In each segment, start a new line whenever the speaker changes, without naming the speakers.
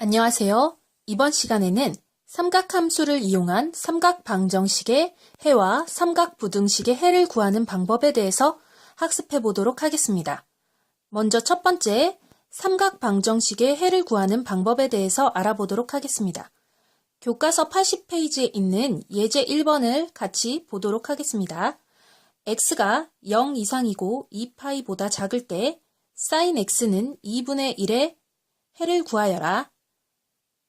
안녕하세요. 이번 시간에는 삼각함수를 이용한 삼각방정식의 해와 삼각부등식의 해를 구하는 방법에 대해서 학습해 보도록 하겠습니다. 먼저 첫 번째, 삼각방정식의 해를 구하는 방법에 대해서 알아보도록 하겠습니다. 교과서 80페이지에 있는 예제 1번을 같이 보도록 하겠습니다. x가 0 이상이고 2파이보다 작을 때 sin x는 2분의 1의 해를 구하여라.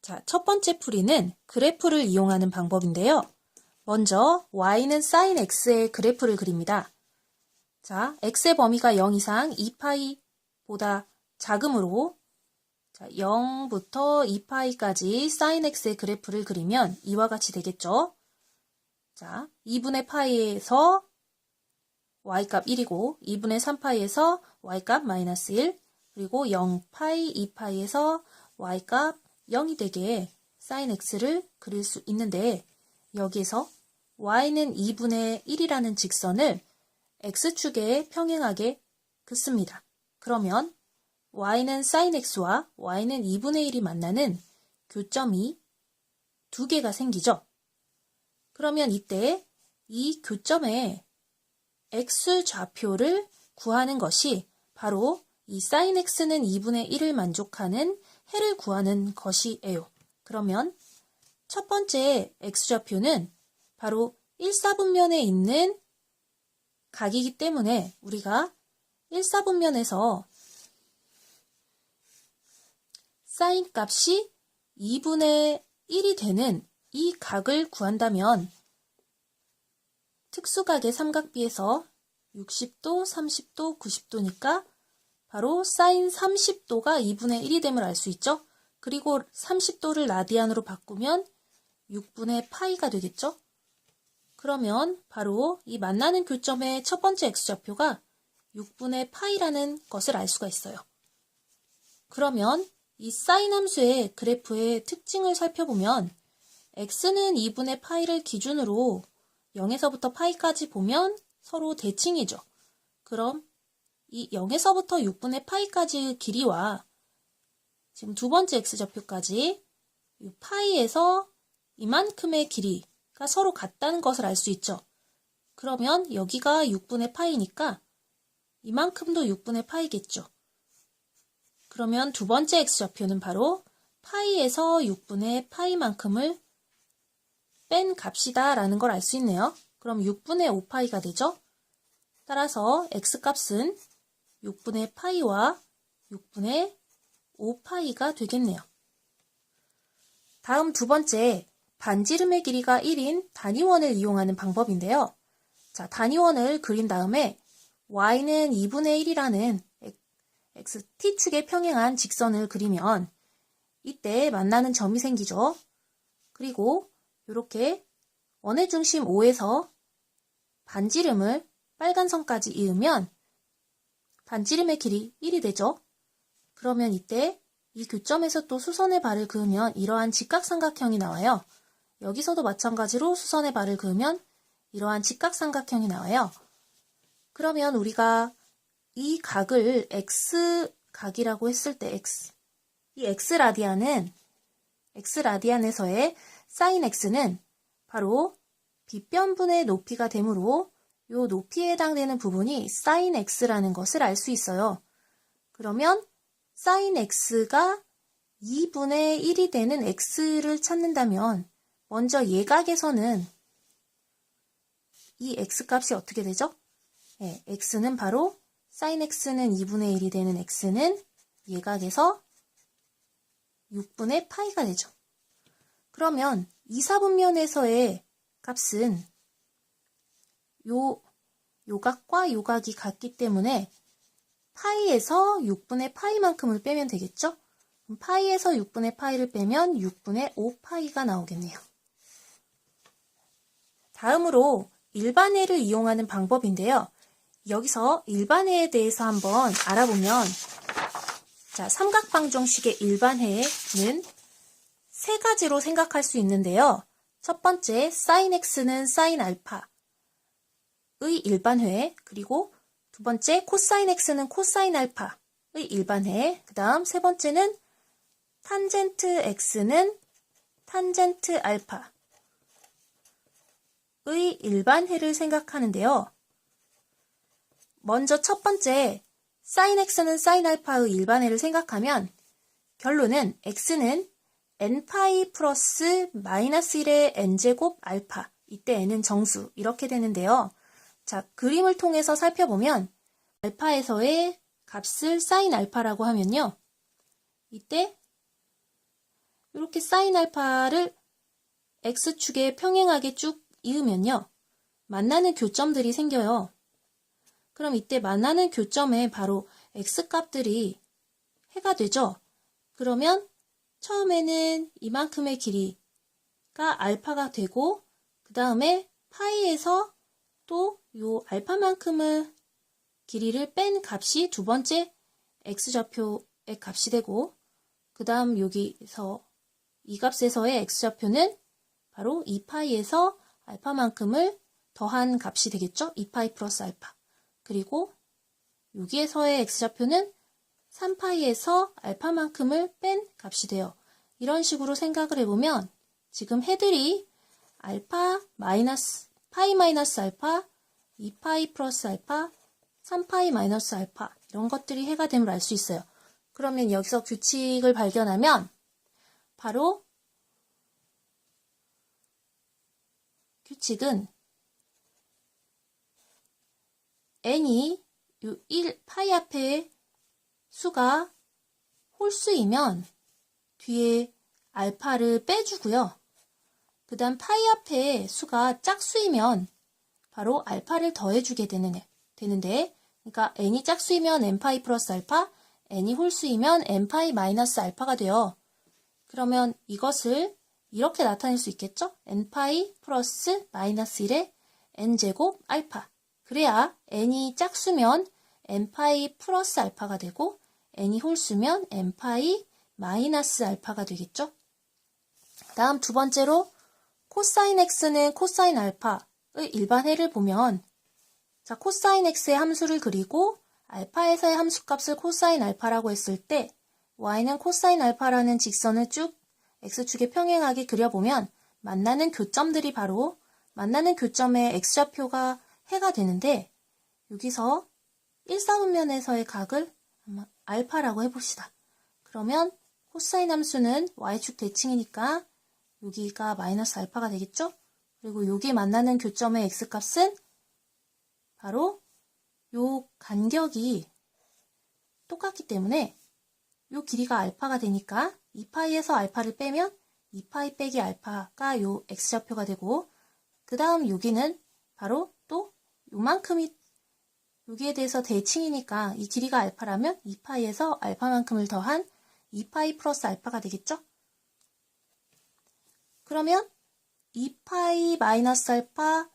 자, 첫 번째 풀이는 그래프를 이용하는 방법인데요. 먼저 y는 sin x의 그래프를 그립니다. 자, x의 범위가 0 이상 2파이보다 작으므로 0부터 2파이까지 sin x의 그래프를 그리면 이와 같이 되겠죠. 자, 2분의 파이에서 y값 1이고 2분의 3파이에서 y값 마이너스 1 그리고 0파이, 2파이에서 y값 0이 되게 sin x를 그릴 수 있는데 여기에서 y는 2분의 1이라는 직선을 x축에 평행하게 긋습니다. 그러면 y는 sin x와 y는 2분의 1이 만나는 교점이 두 개가 생기죠. 그러면 이때 이 교점의 x좌표를 구하는 것이 바로 이 sin x는 2분의 1을 만족하는 해를 구하는 것이에요. 그러면 첫 번째 x좌표는 바로 1사분면에 있는 각이기 때문에 우리가 1사분면에서 sin 값이 2분의 1이 되는 이 각을 구한다면 특수각의 삼각비에서 60도, 30도, 90도니까 바로 sin 30도가 2분의 1이 됨을 알 수 있죠. 그리고 30도를 라디안으로 바꾸면 6분의 파이가 되겠죠. 그러면 바로 이 만나는 교점의 첫 번째 x좌표가 6분의 파이라는 것을 알 수가 있어요. 그러면 이 sin 함수의 그래프의 특징을 살펴보면 x는 2분의 파이를 기준으로 0에서부터 파이까지 보면 서로 대칭이죠. 그럼 이 0에서부터 6분의 파이까지의 길이와 지금 두 번째 x좌표까지 이 파이에서 이만큼의 길이가 서로 같다는 것을 알 수 있죠. 그러면 여기가 6분의 파이니까 이만큼도 6분의 파이겠죠. 그러면 두 번째 x좌표는 바로 파이에서 6분의 파이만큼을 뺀 값이다 라는 걸 알 수 있네요. 그럼 6분의 5파이가 되죠. 따라서 x값은 6분의 파이와 6분의 5파이가 되겠네요. 다음 두 번째, 반지름의 길이가 1인 단위원을 이용하는 방법인데요. 자, 단위원을 그린 다음에 y는 2분의 1이라는 t축에 평행한 직선을 그리면 이때 만나는 점이 생기죠. 그리고 이렇게 원의 중심 O에서 반지름을 빨간 선까지 이으면 반지름의 길이 1이 되죠. 그러면 이때 이 교점에서 또 수선의 발을 그으면 이러한 직각삼각형이 나와요. 여기서도 마찬가지로 수선의 발을 그으면 이러한 직각삼각형이 나와요. 그러면 우리가 이 각을 x각이라고 했을 때 이 x라디안에서의 sin x는 바로 빗변분의 높이가 되므로 이 높이에 해당되는 부분이 sin x라는 것을 알 수 있어요. 그러면 sin x가 2분의 1이 되는 x를 찾는다면 먼저 예각에서는 이 x값이 어떻게 되죠? 네, x는 바로 sin x는 2분의 1이 되는 x는 예각에서 6분의 파이가 되죠. 그러면 2사분면에서의 값은 요 각과 요 각이 같기 때문에 파이에서 6분의 파이만큼을 빼면 되겠죠? 그럼 파이에서 6분의 파이를 빼면 6분의 5파이가 나오겠네요. 다음으로 일반해를 이용하는 방법인데요. 여기서 일반해에 대해서 한번 알아보면 자, 삼각방정식의 일반해는 세 가지로 생각할 수 있는데요. 첫 번째, sin x는 sin 알파의 일반회, 그리고 두 번째, 코사인 x는 코사인 알파의 일반해, 그 다음 세 번째는 탄젠트 x는 탄젠트 알파의 일반해를 생각하는데요. 먼저 첫 번째 sin x는 sin 알파의 일반해를 생각하면 결론은 x는 n파이 플러스 마이너스 1의 n제곱 알파, 이때 n은 정수, 이렇게 되는데요. 자, 그림을 통해서 살펴보면 알파에서의 값을 sin 알파라고 하면요. 이때 이렇게 sin 알파를 x축에 평행하게 쭉 이으면요. 만나는 교점들이 생겨요. 그럼 이때 만나는 교점에 바로 x값들이 해가 되죠. 그러면 처음에는 이만큼의 길이가 알파가 되고 그 다음에 파이에서 또 요 알파만큼의 길이를 뺀 값이 두 번째 x좌표의 값이 되고 그 다음 여기서 이 값에서의 x좌표는 바로 2파이에서 알파만큼을 더한 값이 되겠죠. 2파이 플러스 알파. 그리고 여기에서의 x좌표는 3파이에서 알파만큼을 뺀 값이 돼요. 이런 식으로 생각을 해보면 지금 해들이 알파 마이너스 파이 마이너스 알파, 2파이 플러스 알파, 3파이 마이너스 알파 이런 것들이 해가 됨을 알 수 있어요. 그러면 여기서 규칙을 발견하면 바로 규칙은 n이 요 1파이 앞에 수가 홀수이면 뒤에 알파를 빼주고요. 그 다음 파이 앞에 수가 짝수이면 바로 알파를 더해주게 되는데 그러니까 n이 짝수이면 n파이 플러스 알파, n이 홀수이면 n파이 마이너스 알파가 돼요. 그러면 이것을 이렇게 나타낼 수 있겠죠? n파이 플러스 마이너스 1의 n제곱 알파. 그래야 n이 짝수면 n파이 플러스 알파가 되고 n이 홀수면 n파이 마이너스 알파가 되겠죠? 다음 두 번째로 코사인 x는 코사인 알파의 일반해를 보면 자, 코사인 x의 함수를 그리고 알파에서의 함수값을 코사인 알파라고 했을 때 y는 코사인 알파라는 직선을 쭉 x축에 평행하게 그려보면 만나는 교점들이 바로 만나는 교점의 x좌표가 해가 되는데 여기서 1사분면에서의 각을 알파라고 해봅시다. 그러면 코사인 함수는 y축 대칭이니까 여기가 마이너스 알파가 되겠죠? 그리고 여기 만나는 교점의 x값은 바로 요 간격이 똑같기 때문에 요 길이가 알파가 되니까 2파이에서 알파를 빼면 2파이 빼기 알파가 요 x좌표가 되고 그 다음 여기는 바로 또 요만큼이 여기에 대해서 대칭이니까 이 길이가 알파라면 2파이에서 알파만큼을 더한 2파이 플러스 알파가 되겠죠? 그러면 2파이 마이너스 알파,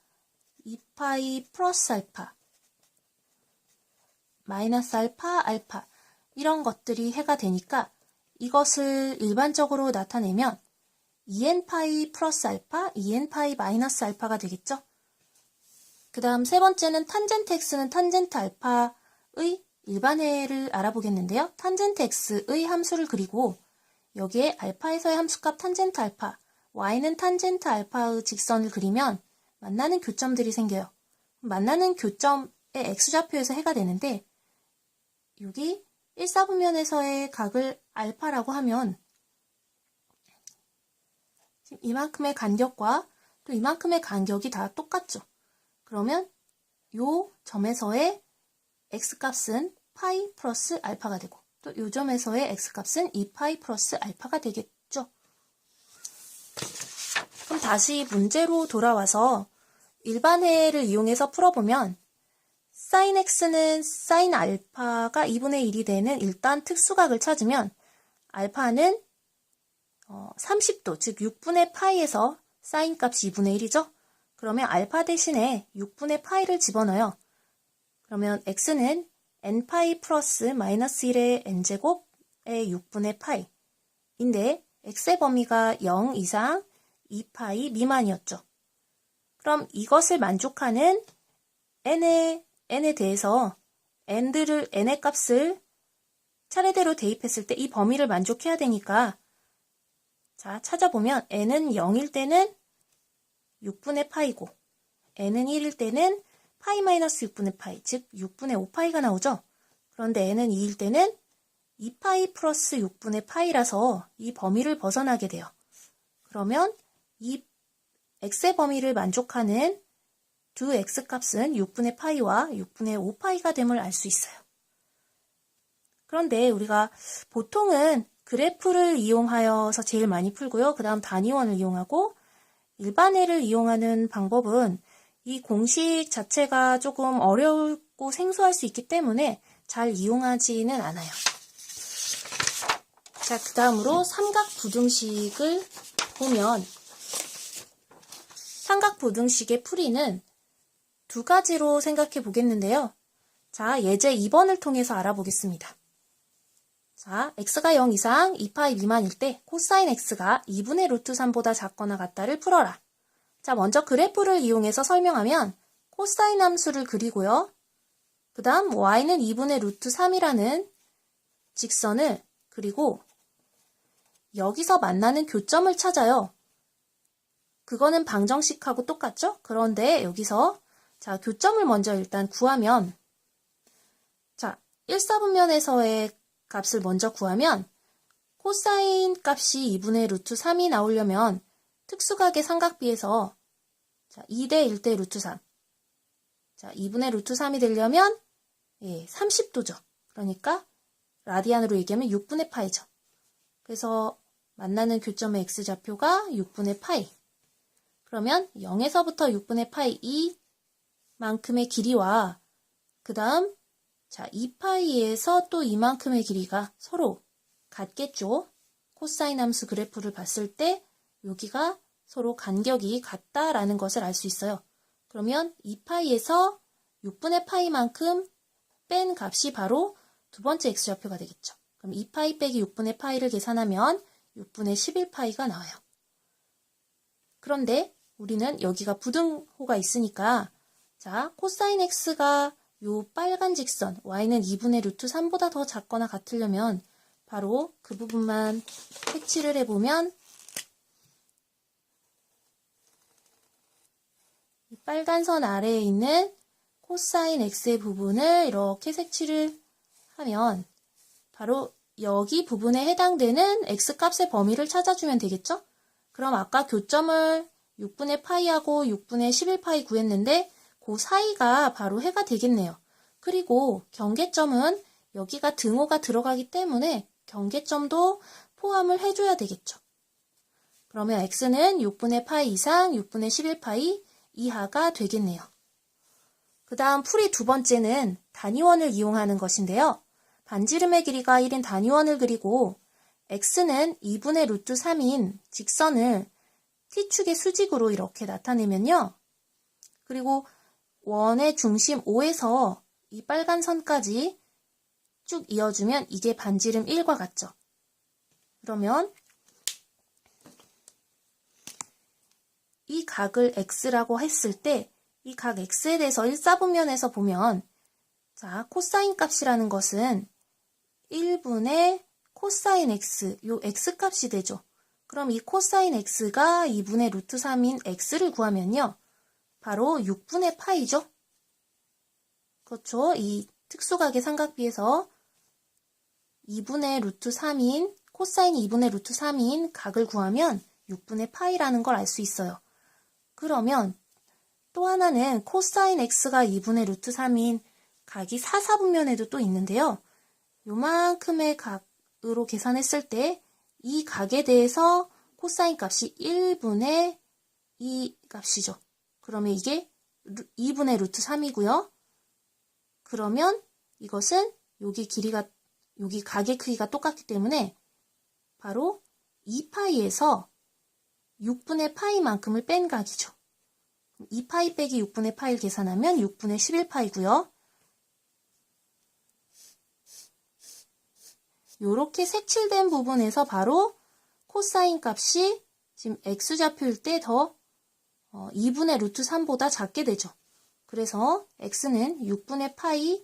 2파이 플러스 알파, 마이너스 알파, 알파 이런 것들이 해가 되니까 이것을 일반적으로 나타내면 2n파이 플러스 알파, 2n파이 마이너스 알파가 되겠죠? 그 다음 세 번째는 탄젠트 x는 탄젠트 알파의 일반해를 알아보겠는데요. 탄젠트 x의 함수를 그리고 여기에 알파에서의 함수값 탄젠트 알파, y는 탄젠트 알파의 직선을 그리면 만나는 교점들이 생겨요. 만나는 교점의 x좌표에서 해가 되는데 여기 1사분면에서의 각을 알파라고 하면 지금 이만큼의 간격과 또 이만큼의 간격이 다 똑같죠. 그러면 요 점에서의 x값은 파이 플러스 알파가 되고 또 요 점에서의 x값은 2파이 플러스 알파가 되겠죠. 그럼 다시 문제로 돌아와서 일반해를 이용해서 풀어보면 sin x는 sin 알파가 2분의 1이 되는 일단 특수각을 찾으면 알파는 30도, 즉 6분의 파이에서 sin 값이 2분의 1이죠. 그러면 알파 대신에 6분의 파이를 집어넣어요. 그러면 x는 n파이 플러스 마이너스 1의 n제곱의 6분의 파이인데 x의 범위가 0 이상 2파이 미만이었죠. 그럼 이것을 만족하는 n에 대해서 n의 값을 차례대로 대입했을 때 이 범위를 만족해야 되니까 자, 찾아보면 n은 0일 때는 6분의 파이고 n은 1일 때는 파이 마이너스 6분의 파이, 즉 6분의 5파이가 나오죠. 그런데 n은 2일 때는 2파이 플러스 6분의 파이라서 이 범위를 벗어나게 돼요. 그러면 이 x의 범위를 만족하는 두 x값은 6분의 파이와 6분의 5파이가 됨을 알 수 있어요. 그런데 우리가 보통은 그래프를 이용하여서 제일 많이 풀고요. 그 다음 단위원을 이용하고 일반회를 이용하는 방법은 이 공식 자체가 조금 어렵고 생소할 수 있기 때문에 잘 이용하지는 않아요. 자, 그 다음으로 삼각부등식을 보면 삼각부등식의 풀이는 두 가지로 생각해 보겠는데요. 자, 예제 2번을 통해서 알아보겠습니다. 자, x가 0 이상 2파이 미만일 때 코사인 x가 2분의 루트 3보다 작거나 같다를 풀어라. 자, 먼저 그래프를 이용해서 설명하면 코사인 함수를 그리고요. 그 다음 y는 2분의 루트 3이라는 직선을 그리고 여기서 만나는 교점을 찾아요. 그거는 방정식하고 똑같죠? 그런데 여기서 자, 교점을 먼저 일단 구하면 자, 1사분면에서의 값을 먼저 구하면 코사인 값이 2분의 루트 3이 나오려면 특수각의 삼각비에서 자, 2대 1대 루트 3 자, 2분의 루트 3이 되려면 30도죠. 그러니까 라디안으로 얘기하면 6분의 파이죠. 그래서 만나는 교점의 x좌표가 6분의 파이. 그러면 0에서부터 6분의 파이 이만큼의 길이와 그 다음 자 2파이에서 또 이만큼의 길이가 서로 같겠죠. 코사인 함수 그래프를 봤을 때 여기가 서로 간격이 같다라는 것을 알 수 있어요. 그러면 2파이에서 6분의 파이만큼 뺀 값이 바로 두 번째 x좌표가 되겠죠. 그럼 2파이 빼기 6분의 파이를 계산하면 6분의 11파이가 나와요. 그런데 우리는 여기가 부등호가 있으니까 자 코사인 x가 요 빨간 직선 y는 2분의 루트 3보다 더 작거나 같으려면 바로 그 부분만 색칠을 해보면 이 빨간 선 아래에 있는 코사인 x의 부분을 이렇게 색칠을 하면 바로 여기 부분에 해당되는 x값의 범위를 찾아주면 되겠죠? 그럼 아까 교점을 6분의 파이하고 6분의 11파이 구했는데 그 사이가 바로 해가 되겠네요. 그리고 경계점은 여기가 등호가 들어가기 때문에 경계점도 포함을 해줘야 되겠죠. 그러면 x는 6분의 파이 이상 6분의 11파이 이하가 되겠네요. 그 다음 풀이 두 번째는 단위원을 이용하는 것인데요. 반지름의 길이가 1인 단위원을 그리고 x는 2분의 루트 3인 직선을 t축의 수직으로 이렇게 나타내면요. 그리고 원의 중심 O에서 이 빨간 선까지 쭉 이어주면 이게 반지름 1과 같죠. 그러면 이 각을 x라고 했을 때 이 각 x에 대해서 1사분면에서 보면 자 코사인 값이라는 것은 1분의 코사인 x, 요 x값이 되죠. 그럼 이 코사인 x가 2분의 루트 3인 x를 구하면요. 바로 6분의 파이죠. 그렇죠. 이 특수각의 삼각비에서 2분의 루트 3인 코사인 2분의 루트 3인 각을 구하면 6분의 파이라는 걸 알 수 있어요. 그러면 또 하나는 코사인 x가 2분의 루트 3인 각이 4사분면에도 또 있는데요. 요만큼의 각으로 계산했을 때 이 각에 대해서 코사인 값이 1분의 2 값이죠. 그러면 이게 2분의 루트 3이고요. 그러면 이것은 여기 각의 크기가 똑같기 때문에 바로 2파이에서 6분의 파이만큼을 뺀 각이죠. 2파이 빼기 6분의 파이를 계산하면 6분의 11파이고요. 이렇게 색칠된 부분에서 바로 코사인 값이 지금 x좌표일 때 더 2분의 루트 3보다 작게 되죠. 그래서 x는 6분의 파이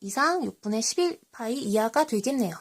이상 6분의 11파이 이하가 되겠네요.